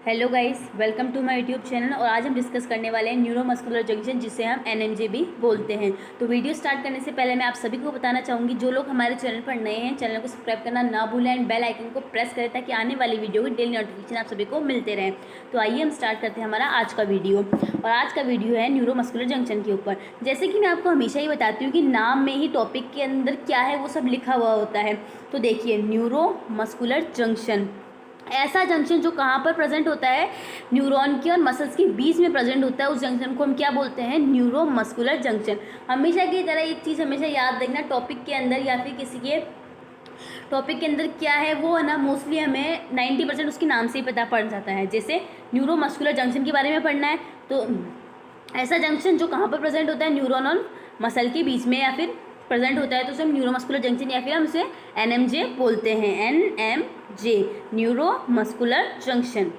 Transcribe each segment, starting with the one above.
Hello guys, welcome to my YouTube channel. और आज हम डिस्कस करने वाले हैं न्यूरोमस्कुलर जंक्शन, जिसे हम एनएमजे भी बोलते हैं। तो वीडियो स्टार्ट करने से पहले मैं आप सभी को बताना चाहूँगी, जो लोग हमारे चैनल पर नए हैं, चैनल को सब्सक्राइब करना ना भूलें एंड बेल आइकन को प्रेस करें ताकि आने वाली वीडियो की डेली नोटिफिकेशन आप सभी को मिलते रहें। तो आइए हम स्टार्ट करते हैं हमारा आज का वीडियो। और आज का वीडियो है न्यूरोमस्कुलर जंक्शन के ऊपर। जैसे कि मैं आपको हमेशा ही बताती हूँ कि नाम में ही टॉपिक के अंदर क्या है वो सब लिखा हुआ होता है। तो देखिए, न्यूरोमस्कुलर जंक्शन ऐसा जंक्शन जो कहाँ पर प्रेजेंट होता है, न्यूरॉन के और मसल्स के बीच में प्रेजेंट होता है। उस जंक्शन को हम क्या बोलते हैं? Neuromuscular junction. हमेशा की तरह एक चीज़ हमेशा याद रखना, टॉपिक के अंदर या फिर किसी के टॉपिक के अंदर क्या है वो है ना, मोस्टली हमें 90% उसके नाम से ही पता पड़ जाता है। जैसे न्यूरोमस्कुलर जंक्शन के बारे में पढ़ना है तो ऐसा जंक्शन जो कहाँ पर प्रेजेंट होता है, न्यूरॉन और मसल के बीच में या फिर प्रेजेंट होता है, तो उसे हम न्यूरोमस्कुलर जंक्शन या फिर हम उसे एनएमजे बोलते हैं। NMJ, neuromuscular junction.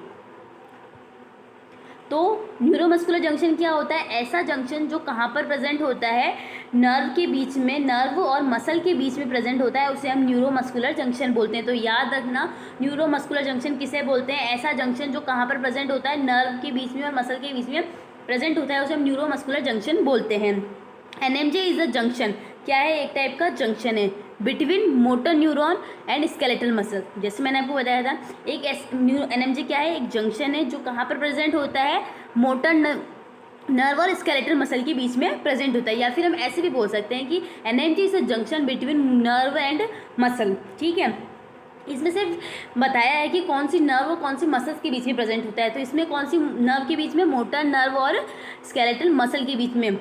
तो न्यूरोमस्कुलर जंक्शन क्या होता है? ऐसा जंक्शन जो कहाँ पर प्रेजेंट होता है, नर्व के बीच में, नर्व और मसल के बीच में प्रेजेंट होता है, उसे हम न्यूरोमस्कुलर जंक्शन बोलते हैं। तो याद रखना, न्यूरोमस्कुलर जंक्शन किसे बोलते हैं? ऐसा जंक्शन जो कहाँ पर प्रेजेंट होता है, नर्व के बीच में और मसल के बीच में प्रेजेंट होता है, उसे हम न्यूरोमस्कुलर जंक्शन बोलते हैं। NMJ is a junction. क्या है? एक टाइप का जंक्शन है between motor neuron and skeletal muscle. जैसे मैंने आपको बताया था, एक एनएमजे क्या है? एक जंक्शन है जो कहाँ पर प्रेजेंट होता है, मोटर नर्व और स्केलेटल मसल के बीच में प्रेजेंट होता है। या फिर हम ऐसे भी बोल सकते हैं कि NMJ is a junction between nerve and muscle. ठीक है, इसमें सिर्फ बताया है कि कौन सी नर्व और कौन सी मसल्स के बीच में प्रेजेंट होता है। तो इसमें कौन सी नर्व के बीच में? मोटर नर्व और स्केलेटल मसल के बीच में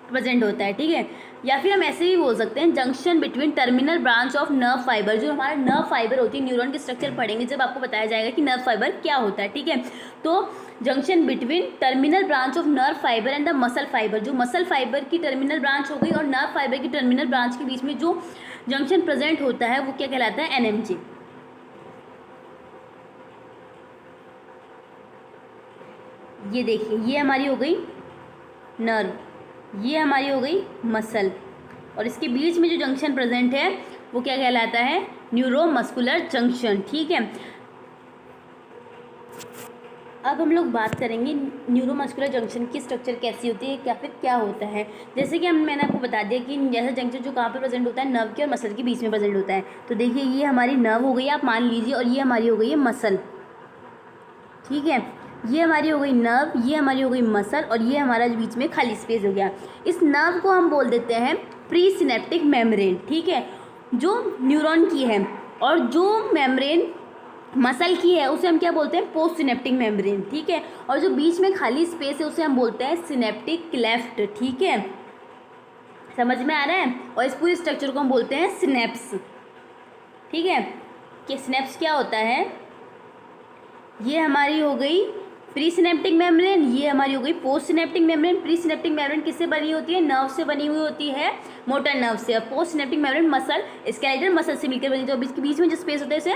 प्रेजेंट होता है। ठीक है, या फिर हम ऐसे भी बोल सकते हैं junction between terminal branch of nerve fibre. जो हमारा नर्व फाइबर होती है, न्यूरॉन की स्ट्रक्चर पढ़ेंगे जब आपको बताया जाएगा कि नर्व फाइबर क्या होता है। ठीक है, तो junction between terminal branch of nerve fibre and the muscle fibre. जो मसल फाइबर की टर्मिनल ब्रांच हो गई और नर्व फाइबर की टर्मिनल ब्रांच के बीच में जो जंक्शन प्रेजेंट होता है वो क्या कहलाता है? एनएमजे। ये देखिए, ये हमारी हो गई नर्व, ये हमारी हो गई मसल, और इसके बीच में जो जंक्शन प्रेजेंट है वो क्या कहलाता है? Neuromuscular junction. ठीक है, अब हम लोग बात करेंगे न्यूरोमस्कुलर जंक्शन की स्ट्रक्चर कैसी होती है या फिर क्या होता है। जैसे कि मैंने आपको बता दिया कि जैसा जंक्शन जो कहाँ पे प्रेजेंट होता है, नर्व के और मसल के बीच में प्रेजेंट होता है। तो देखिए, ये हमारी नर्व हो गई, आप मान लीजिए, और ये हमारी हो गई है मसल। ठीक है, ये हमारी हो गई नर्व, ये हमारी हो गई मसल, और ये हमारा बीच में खाली स्पेस हो गया। इस नर्व को हम बोल देते हैं प्री सिनेप्टिक मेम्ब्रेन। ठीक है, जो न्यूरॉन की है, और जो मेम्ब्रेन मसल की है उसे हम क्या बोलते हैं? Post synaptic membrane. ठीक है, और जो बीच में खाली स्पेस है उसे हम बोलते हैं सिनेप्टिक क्लेफ्ट। ठीक है, समझ में आ रहा है? और इस पूरी स्ट्रक्चर को हम बोलते हैं सिनेप्स। ठीक है, कि सिनेप्स क्या होता है? ये हमारी हो गई प्री सिनेप्टिक मेम्ब्रेन, ये हमारी हो गई post synaptic membrane. Pre synaptic membrane किससे बनी होती है? नर्व से बनी हुई होती है, मोटर नर्व से। और post synaptic membrane muscle, skeletal muscle से मिलकर बनी होती है। और इसके बीच में जो स्पेस होता है उसे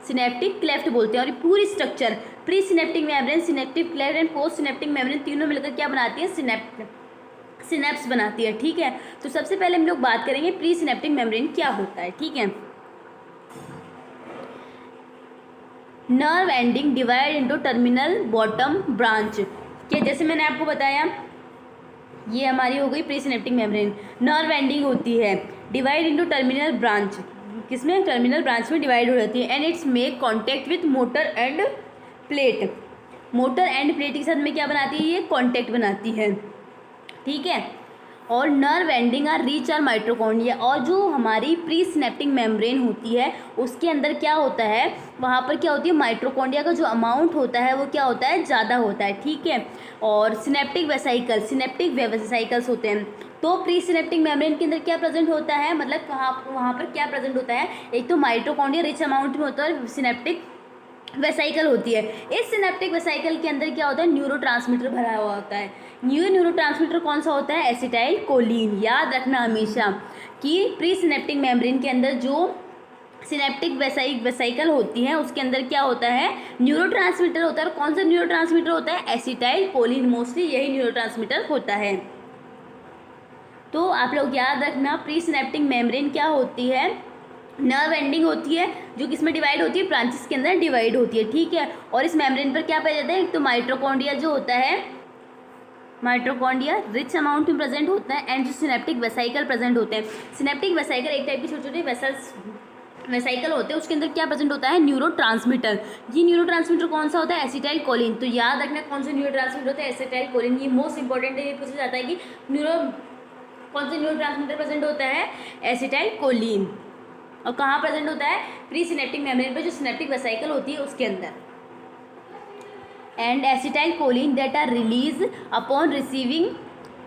सिनेप्टिक क्लेफ्ट बोलते हैं। और ये पूरी structure pre synaptic membrane, synaptic cleft and post synaptic membrane तीनों मिलकर क्या बनाती है? सिनेप्स बनाती है। ठीक है, तो सबसे पहले हम लोग बात करेंगे प्री सिनेप्टिक मेम्ब्रेन क्या होता है। ठीक है, nerve ending divide into terminal bottom branch. के जैसे मैंने आपको बताया, ये हमारी हो गई pre synaptic membrane, nerve ending होती है, डिवाइड इनटू टर्मिनल ब्रांच। किसमें? टर्मिनल ब्रांच में डिवाइड हो जाती है। And it's make contact with motor end plate. Motor end plate के साथ में क्या बनाती है? ये कॉन्टैक्ट बनाती है। ठीक है, और nerve ending are rich are mitochondria. और जो हमारी प्री सिनेप्टिक मेम्ब्रेन होती है उसके अंदर क्या होता है? वहाँ पर क्या होती है? माइटोकॉन्ड्रिया का जो अमाउंट होता है वो क्या होता है? ज़्यादा होता है। ठीक है, और सिनेप्टिक वेसाइकल्स होते हैं। तो प्री सिनेप्टिक मेम्ब्रेन के अंदर क्या प्रेजेंट होता है? मतलब वहाँ पर क्या प्रेजेंट होता है? एक तो माइटोकॉन्ड्रिया रिच अमाउंट में होता है, और सिनेप्टिक वेसाइकल होती है। इस सिनेप्टिक वेसाइकल के अंदर क्या होता है? न्यूरोट्रांसमीटर भरा हुआ होता है। न्यूरोट्रांसमीटर कौन सा होता है? Acetyl choline. याद रखना हमेशा कि प्री सिनेप्टिक मेम्ब्रेन के अंदर जो सिनेप्टिक वेसाइकल होती है उसके अंदर क्या होता है? न्यूरोट्रांसमीटर होता है। और कौन सा न्यूरोट्रांसमीटर होता है? Acetyl choline. मोस्टली यही न्यूरोट्रांसमीटर होता है। तो आप लोग याद रखना, प्री सिनेप्टिक मेम्ब्रेन क्या होती है? नर्व एंडिंग होती है जो किसमें डिवाइड होती है, ब्रांचेस के अंदर डिवाइड होती है, ठीक है। और इस मेम्ब्रेन पर क्या पाया जाता है, एक तो माइटोकॉन्ड्रिया जो होता है, माइटोकॉन्ड्रिया रिच अमाउंट में प्रेजेंट होता है, एंड जो सिनेप्टिक वेसाइकल प्रेजेंट होते हैं। सिनेप्टिक वेसाइकल एक टाइप की छोटे छोटे वेसाइकल होते हैं, उसके अंदर क्या प्रेजेंट होता है, न्यूरोट्रांसमीटर। ये न्यूरोट्रांसमीटर कौन सा होता है, एसिटाइल कोलिन। तो याद रखना कौन सा न्यूरोट्रांसमीटर होता है, एसिटाइल कोलिन। ये मोस्ट इंपॉर्टेंट है, ये पूछा जाता है कि कौन सा न्यूरोट्रांसमीटर प्रेजेंट होता है, एसिटाइल कोलिन। और कहाँ प्रेजेंट होता है, प्री सिनेप्टिक मेम्ब्रेन पे जो सिनेप्टिक वेसाइकल होती है उसके अंदर। And acetylcholine that are release upon receiving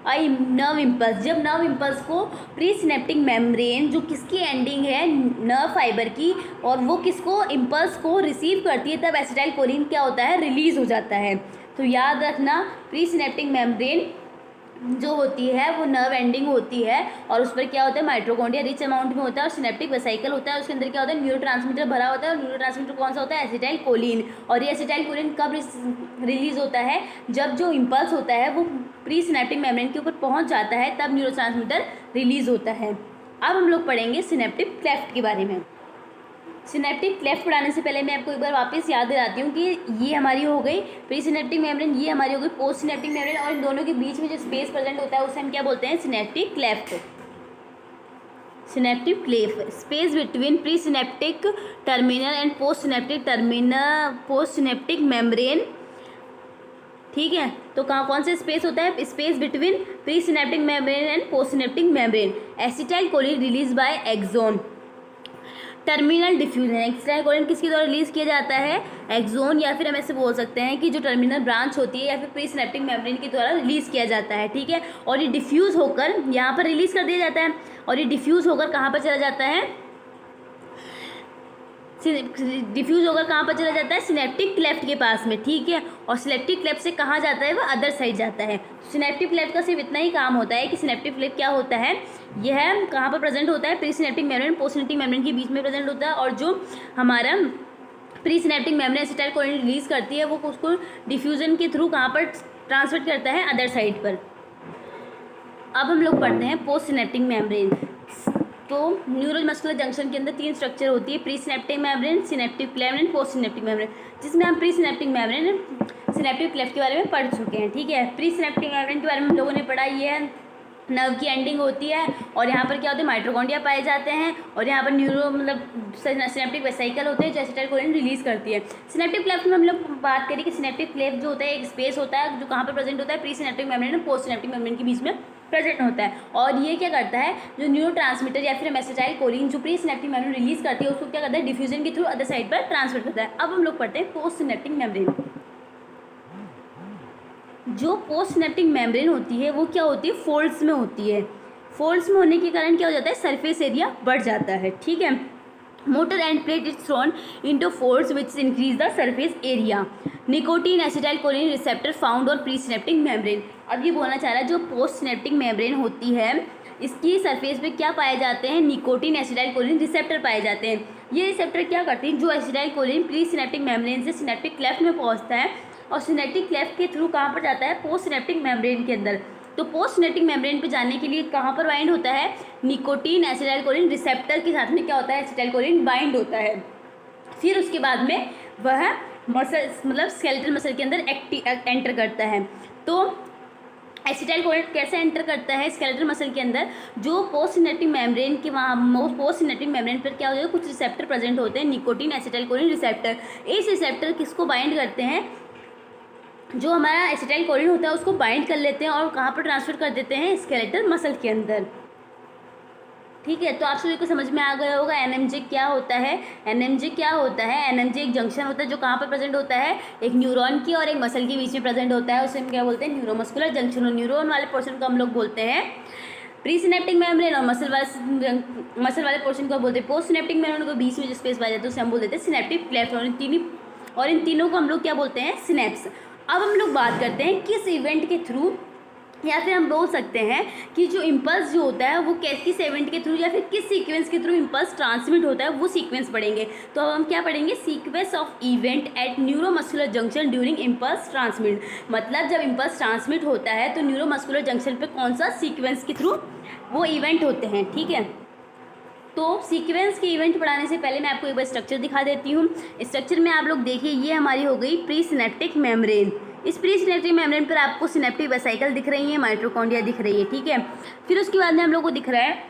a nerve impulse. जब नर्व इम्पल्स को प्री सिनेप्टिक मेम्ब्रेन जो किसकी एंडिंग है, नर्व फाइबर की, और वो किसको इम्पल्स को रिसीव करती है, तब एसिटाइल कोलिन क्या होता है, रिलीज हो जाता है। तो याद रखना प्री सिनेप्टिक मेम्ब्रेन जो होती है वो नर्व एंडिंग होती है, और उस पर क्या होता है, माइटोकॉन्ड्रिया रिच अमाउंट में होता है, और सिनेप्टिक वेसाइकल होता है, उसके अंदर क्या होता है, न्यूरोट्रांसमीटर भरा होता है। और न्यूरोट्रांसमीटर कौन सा होता है, एसिटाइल कोलिन। और ये एसिटाइल कोलिन कब रिलीज होता है, जब जो इम्पल्स होता है वो प्री सिनेप्टिक मेम्ब्रेन के ऊपर पहुंच जाता है, तब न्यूरोट्रांसमीटर रिलीज होता है। अब हम लोग पढ़ेंगे सिनेप्टिक क्लेफ्ट के बारे में। सिनेप्टिक क्लेफ्ट पढ़ाने से पहले मैं आपको एक बार वापस याद दिलाती हूँ कि ये हमारी हो गई प्री सिनेप्टिक मेम्ब्रेन, ये हमारी हो गई पोस्ट सिनेप्टिक मेम्ब्रेन, और इन दोनों के बीच में जो स्पेस प्रेजेंट होता है उसे हम क्या बोलते हैं, synaptic cleft. Synaptic cleft, space between pre synaptic terminal and post synaptic membrane, ठीक है। तो कहाँ कौन सा स्पेस होता है, space between pre synaptic membrane and post synaptic membrane. Acetylcholine release by axon. Terminal diffusion, acetylcholine किसके द्वारा रिलीज किया जाता है, एक्सोन, या फिर हम ऐसे बोल सकते हैं कि जो टर्मिनल ब्रांच होती है या फिर प्री सिनेप्टिक मेम्ब्रेन के द्वारा रिलीज किया जाता है, ठीक है। और ये डिफ्यूज होकर यहाँ पर रिलीज कर दिया जाता है, और ये डिफ्यूज होकर कहाँ पर चला जाता है, डिफ्यूज होकर कहाँ पर चला जाता है, सिनेप्टिक क्लेफ्ट के पास में, ठीक है। और सिनेप्टिक क्लेफ्ट से कहाँ जाता है, वो अदर साइड जाता है। सिनेप्टिक क्लेफ्ट का सिर्फ इतना ही काम होता है कि सिनेप्टिक क्लेफ्ट क्या होता है, यह कहाँ पर प्रेजेंट होता है, pre synaptic membrane post synaptic membrane के बीच में प्रेजेंट होता है, और जो हमारा pre synaptic membrane acetylcholine release करती है वो उसको डिफ्यूजन के थ्रू कहाँ पर ट्रांसफर करता है, अदर साइड पर। अब हम लोग पढ़ते हैं पोस्ट सिनेप्टिक मेम्ब्रेन। तो न्यूरोमस्कुलर जंक्शन के अंदर 3 स्ट्रक्चर होती है, pre synaptic membrane, synaptic cleft and post synaptic membrane, जिसमें हम pre synaptic membrane synaptic cleft के बारे में पढ़ चुके हैं, ठीक है। प्री सिनेप्टिक मेम्ब्रेन के बारे में हम लोगों ने पढ़ा, ये है नर्व की एंडिंग होती है, और यहाँ पर क्या होते हैं, माइटोकॉन्ड्रिया पाए जाते हैं, और यहाँ पर न्यूरो मतलब सिनेप्टिक वेसाइकल होते हैं जो एसिटाइल कोलिन रिलीज करती है। सिनेप्टिक क्लेफ्ट में हम लोग बात करें कि सिनेप्टिक क्लेफ्ट जो होता है एक स्पेस होता है जो कहाँ पर प्रेजेंट होता है, प्री सिनेप्टिक मेम्ब्रेन और पोस्ट सिनेप्टिक मेम्ब्रेन के बीच में प्रेजेंट होता है। और ये क्या करता है, जो न्यूरोट्रांसमीटर या फिर एसिटाइल कोलिन जो प्री सिनेप्टिक मेम्ब्रेन रिलीज करती है उसको क्या करता है, डिफ्यूजन के थ्रू अदर साइड पर ट्रांसफर करता है। अब हम लोग पढ़ते हैं पोस्ट सिनेप्टिक मेम्ब्रेन। जो पोस्ट सिनेप्टिक मेम्ब्रेन होती है वो क्या होती है, फोल्ड्स में होती है। फोल्ड्स में होने के कारण क्या हो जाता है, सरफेस एरिया बढ़ जाता है, ठीक है। Motor end plate is throne into folds which increase the surface area. Nicotine acetyl choline receptor found on pre synaptic membrane. अब ये बोलना चाह रहा है जो पोस्ट सिनेप्टिक मेम्ब्रेन होती है इसकी सरफेस पे क्या पाए जाते हैं, निकोटीन एसिटाइल कोलिन रिसेप्टर पाए जाते हैं। ये रिसेप्टर क्या करते हैं, जो acetyl choline pre synaptic membrane से सिनेप्टिक क्लेफ्ट में पहुंचता है और सिनेप्टिक क्लेफ्ट के थ्रू कहाँ पर जाता है, पोस्ट सिनेप्टिक मेम्ब्रेन के अंदर। तो पोस्ट सिनेप्टिक मेम्ब्रेन पे जाने के लिए कहाँ पर बाइंड होता है, निकोटीन एसिटाइल कोलिन रिसेप्टर के साथ में क्या होता है, एसिटाइल कोलिन बाइंड होता है। फिर उसके बाद में वह मसल मतलब स्केलेटल मसल के अंदर एंटर करता है। तो एसिटाइल कोलिन कैसे एंटर करता है स्केलेटल मसल के अंदर, जो पोस्ट सिनेप्टिक मेम्ब्रेन के वहाँ पोस्ट सिनेप्टिक मेम्ब्रेन पर क्या होता है, कुछ रिसेप्टर प्रेजेंट होते हैं, निकोटीन एसिटाइल कोलिन रिसेप्टर। इस रिसेप्टर किसको बाइंड करते हैं, जो हमारा एसिटाइल कोलिन होता है उसको बाइंड कर लेते हैं और कहाँ पर ट्रांसफर कर देते हैं, स्केलेटल मसल के अंदर, ठीक है। तो आप सभी को समझ में आ गया होगा एनएमजे क्या होता है। एनएमजे क्या होता है, एनएमजे एक जंक्शन होता है जो कहाँ पर प्रेजेंट होता है, एक न्यूरॉन की और एक मसल के बीच में प्रेजेंट होता है, उसे हम क्या बोलते हैं, न्यूरोमस्कुलर जंक्शन। और न्यूरॉन वाले पोर्शन को हम लोग बोलते हैं प्री सिनेप्टिक मेम्ब्रेन, और मसल वाले पोर्शन को बोलते हैं पोस्ट सिनेप्टिक मेम्ब्रेन को बीच में जो स्पेस पाया जाता है उसे हम बोल देते हैं सिनेप्टिक क्लेफ्ट। और इन तीनों को हम लोग क्या बोलते हैं, सिनेप्स। अब हम लोग बात करते हैं किस इवेंट के थ्रू, या फिर हम बोल सकते हैं कि जो इम्पल्स जो होता है वो किस इवेंट के थ्रू या फिर किस सीक्वेंस के थ्रू इम्पल्स ट्रांसमिट होता है, वो सीक्वेंस पढ़ेंगे। तो अब हम क्या पढ़ेंगे, sequence of event at neuromuscular junction during impulse transmit. मतलब जब इम्पल्स ट्रांसमिट होता है तो न्यूरोमस्कुलर जंक्शन पे कौन सा सीक्वेंस के थ्रू वो इवेंट होते हैं, ठीक है। तो सीक्वेंस के इवेंट पढ़ाने से पहले मैं आपको एक बार स्ट्रक्चर दिखा देती हूँ। स्ट्रक्चर में आप लोग देखिए, ये हमारी हो गई प्री सिनेप्टिक मेम्ब्रेन। इस प्री सिनेप्टिक मेम्ब्रेन पर आपको सिनेप्टिक वेसिकल दिख रही है, माइटोकॉन्ड्रिया दिख रही है, ठीक है। फिर उसके बाद में हम लोग को दिख रहा है,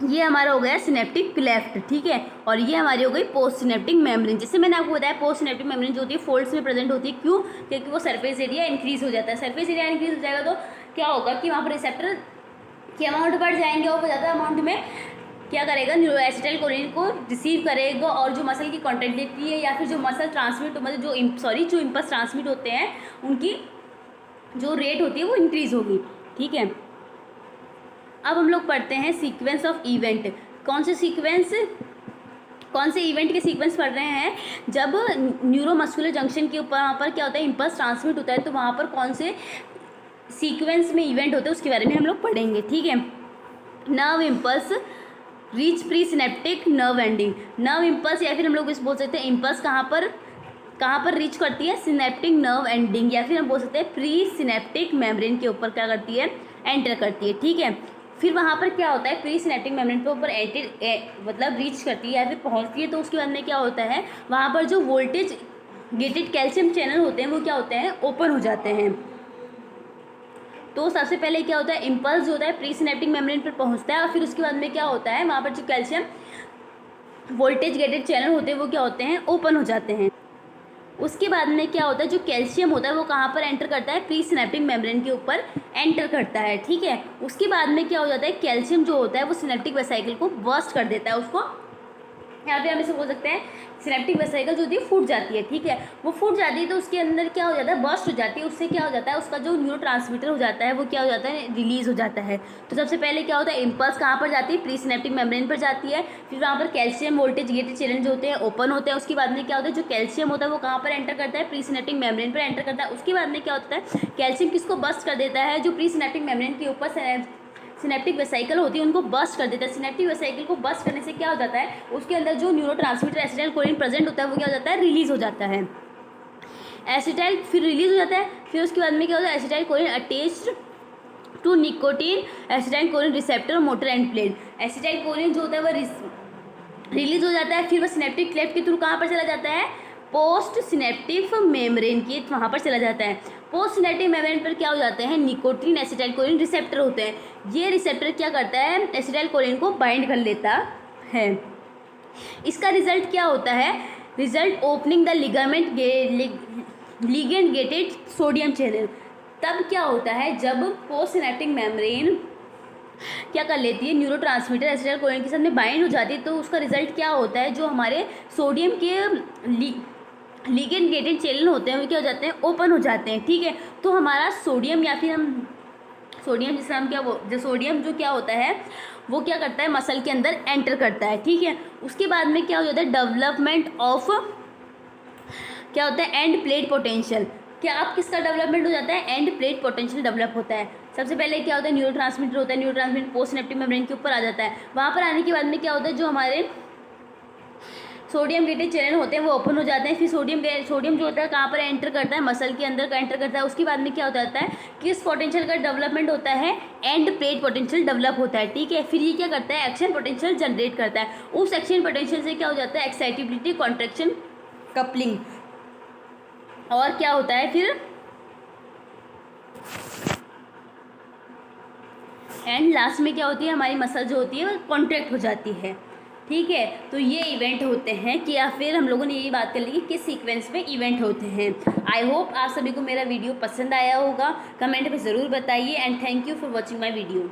ये हमारा हो गया सिनेप्टिक क्लेफ्ट, ठीक है। और ये हमारी हो गई पोस्ट सिनेप्टिक मेम्ब्रेन। जैसे मैंने आपको बताया, पोस्ट सिनेप्टिक मेम्ब्रेन जो होती है फोल्ड्स में प्रेजेंट होती है। क्यों? क्योंकि वो सरफेस एरिया इंक्रीज हो जाता है। सरफेस एरिया इंक्रीज हो जाएगा तो क्या होगा कि वहाँ पर रिसेप्टर के अमाउंट बढ़ जाएंगे और ज़्यादा अमाउंट में क्या करेगा, एसिटाइलकोलिन को रिसीव करेगा और जो मसल की कॉन्ट्रैक्टिलिटी है या फिर जो मसल ट्रांसमिट मतलब जो इम्पल्स ट्रांसमिट होते हैं उनकी जो रेट होती है वो इंक्रीज होगी, ठीक है। अब हम लोग पढ़ते हैं सीक्वेंस ऑफ इवेंट। कौन से इवेंट के सीक्वेंस पढ़ रहे हैं? जब न्यूरोमस्कुलर जंक्शन के ऊपर वहाँ पर क्या होता है, इम्पल्स ट्रांसमिट होता है, तो वहाँ पर कौन से सीक्वेंस में इवेंट होते हैं उसके बारे में हम लोग पढ़ेंगे, ठीक है। Nerve impulse reach pre synaptic nerve ending. Nerve impulse या फिर हम लोग इस बोल सकते हैं इम्पल्स कहाँ पर रीच करती है, सिनेप्टिक नर्व एंडिंग, या फिर हम बोल सकते हैं प्री सिनेप्टिक मेम्ब्रेन के ऊपर क्या करती है, एंटर करती है, ठीक है। फिर वहाँ पर क्या होता है, प्री सिनेप्टिक मेम्ब्रेन के ऊपर मतलब रीच करती है या फिर पहुँचती है, तो उसके बाद में क्या होता है, वहाँ पर जो वोल्टेज गेटेड कैल्शियम चैनल होते हैं वो क्या होते हैं, ओपन हो जाते हैं। तो सबसे पहले क्या होता है, इम्पल्स जो होता है प्री सिनेप्टिक मेम्ब्रेन पर पहुँचता है और फिर उसके बाद में क्या होता है, वहाँ पर जो कैल्शियम वोल्टेज गेटेड चैनल होते हैं वो क्या होते हैं, ओपन हो जाते हैं। उसके बाद में क्या होता है, जो कैल्शियम होता है वो कहाँ पर एंटर करता है, प्री सिनेप्टिक मेम्ब्रेन के ऊपर एंटर करता है, ठीक है। उसके बाद में क्या हो जाता है, कैल्शियम जो होता है वो सिनेप्टिक वेसिकल को बर्स्ट कर देता है, उसको यहाँ पे हम इसे बोल सकते हैं सिनेप्टिक वेसिकल जो होती है फूट जाती है, ठीक है। वो फूट जाती है तो उसके अंदर क्या हो जाता है, बर्स्ट हो जाती है। उससे क्या हो जाता है, उसका जो न्यूरोट्रांसमीटर हो जाता है वो क्या हो जाता है, रिलीज हो जाता है। तो सबसे पहले क्या होता है, इम्पल्स कहाँ पर जाती है, प्री सिनेप्टिक मेम्ब्रेन पर जाती है। फिर वहाँ पर कैल्शियम वोल्टेज गेटेड चैनल जो होते हैं ओपन होते हैं। उसके बाद में क्या होता है, जो कैल्शियम होता है वो कहाँ पर एंटर करता है, प्री सिनेप्टिक मेम्ब्रेन पर एंटर करता है। उसके बाद में क्या होता है, कैल्शियम किसको बर्स्ट कर देता है, जो प्री सिनेप्टिक मेम्ब्रेन के ऊपर सिनेप्टिक वेसिकल होती है उनको बर्स्ट कर देता है। सिनेप्टिक वेसिकल को बर्स्ट करने से क्या हो जाता है, उसके अंदर जो न्यूरोट्रांसमीटर एसिटाइलकोलिन प्रेजेंट होता है वो क्या हो जाता है, रिलीज हो जाता है। फिर रिलीज हो जाता है। फिर उसके बाद में क्या होता है, acetylcholine attached to nicotine acetylcholine receptor और मोटर एंड प्लेट। एसिटाइलकोलिन जो होता है वो रिलीज हो जाता है। फिर वो सिनेप्टिक क्लेफ्ट के थ्रू कहाँ पर चला जाता है, पोस्ट सिनेप्टिक मेम्ब्रेन के वहाँ पर चला जाता है। पोस्ट सिनेप्टिक मेम्ब्रेन पर क्या हो जाते हैं, निकोटीन एसिटाइलकोलिन रिसेप्टर होते हैं। ये रिसेप्टर क्या करता है, एसिटाइलकोलिन को बाइंड कर लेता है। इसका रिजल्ट क्या होता है, result opening the ligand gated sodium channel. तब क्या होता है, जब पोस्ट सिनेप्टिक मेम्ब्रेन क्या कर लेती है, न्यूरोट्रांसमीटर एसिटाइलकोलिन के साथ में बाइंड हो जाती है, तो उसका रिजल्ट क्या होता है, जो हमारे सोडियम के लिगेंड गेटेड चैनल होते हैं वो क्या हो जाते हैं, ओपन हो जाते हैं, ठीक है। तो हमारा सोडियम या फिर हम सोडियम जिसे हम जो सोडियम जो क्या होता है वो क्या करता है, मसल के अंदर एंटर करता है, ठीक है। उसके बाद में क्या हो जाता है, डेवलपमेंट ऑफ क्या होता है, एंड प्लेट पोटेंशियल। क्या अब किसका डेवलपमेंट हो जाता है, एंड प्लेट पोटेंशियल डेवलप होता है। सबसे पहले क्या होता है, न्यूरोट्रांसमीटर होता है, न्यूरोट्रांसमीटर पोस्ट सिनेप्टिक मेम्ब्रेन के ऊपर आ जाता है। वहाँ पर आने के बाद में क्या होता है, जो हमारे सोडियम गेटेड चैनल होते हैं वो ओपन हो जाते हैं। फिर सोडियम जो होता है कहाँ पर एंटर करता है, मसल के अंदर का एंटर करता है। उसके बाद में क्या हो जाता है, किस पोटेंशियल का डेवलपमेंट होता है, एंड प्लेट पोटेंशियल डेवलप होता है, ठीक है। फिर ये क्या करता है, एक्शन पोटेंशियल जनरेट करता है। उस एक्शन पोटेंशियल से क्या हो जाता है, एक्साइटेबिलिटी, कॉन्ट्रैक्शन, कपलिंग, और क्या होता है फिर एंड लास्ट में क्या होती है, हमारी मसल जो होती है वो कॉन्ट्रैक्ट हो जाती है, ठीक है। तो ये इवेंट होते हैं कि या फिर हम लोगों ने यही बात कर ली कि किस सीक्वेंस में इवेंट होते हैं। आई होप आप सभी को मेरा वीडियो पसंद आया होगा, कमेंट में ज़रूर बताइए and thank you for watching my video.